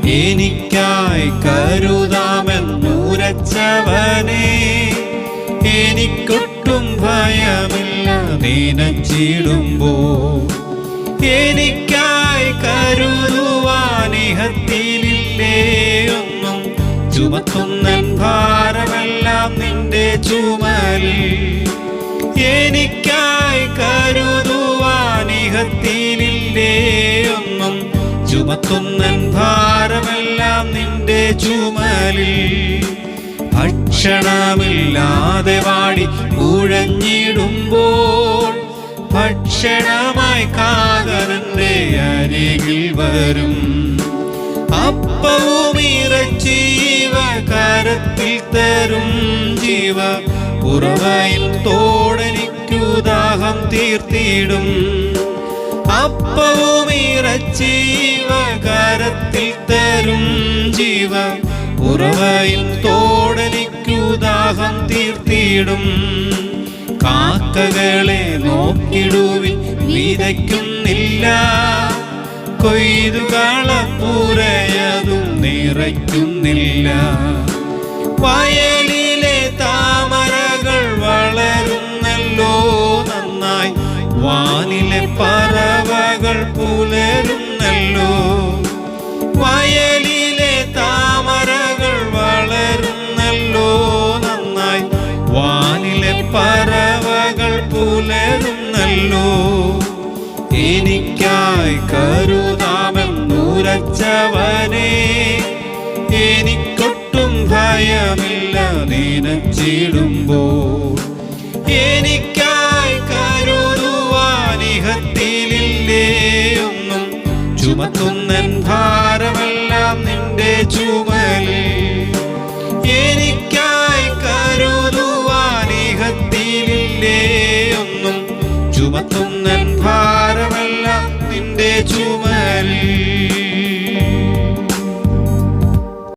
എനിക്കായി കരുതാമെന്നുരച്ചവനെ, എനിക്കൊട്ടും ഭയമില്ല നനച്ചിടുമ്പോൾ. എനിക്കായി കരുതുവാനിഹത്തിലില്ലേ ഒന്നും, ചുമത്തുന്നൻ ഭാരമെല്ലാം നിന്റെ ചുമലിൽ. എനിക്കായി കരുതുവാനിഹത്തിലില്ലേ ഒന്നും, ചുമത്തുന്നൻ ഭാരമെല്ലാം നിന്റെ ചുമലിൽ. ഭക്ഷണമില്ലാതെ വാടി കുഴഞ്ഞിടുമ്പോൾ, ഭക്ഷണമായി കാകരന്റെ അരികിൽ വരും. അപ്പവും ഇറച്ചീവ കരത്തിൽ തരും ജീവ, ഉറവയിൽ തോടെനിക്കു ദാഹം തീർത്തിടും. അപ്പവും ഇറച്ചീവ കരത്തിൽ തരും ജീവ, ഉറവയിൽ തോടെനിക്കു ദാഹം തീർത്തിടും. കാക്കകളെ നോക്കിടുവിൻ, വിതയ്ക്കുന്നില്ല, കൊയ്തു കളപ്പുരയതും നിറയ്ക്കുന്നില്ല. വയലിലെ താമരകൾ വളരുന്നല്ലോ നന്നായി, വാനിലെ പറവകൾ പുലരുന്നല്ലോ. വയലിലെ താമരകൾ വളരുന്നല്ലോ നന്നായി, വാനിലെ പറവകൾ പുലരുന്നല്ലോ. എനിക്കായി കരുതാമെന്നുരച്ചവനെ, എനിക്കൊട്ടും ഭയമില്ല നനച്ചിടുമ്പോൾ. എനിക്കായി കരുതുവാനിഹത്തിലില്ലേ ഒന്നും, ചുമത്തുന്നൻ ഭാരമെല്ലാം നിന്റെ ചുമലിൽ. എനിക്കായി കരുതുവാനിഹത്തിലില്ലേ ഒന്നും, ചുമത്തുന്നൻ ഭാരമെല്ലാം നിന്റെ ചുമലിൽ.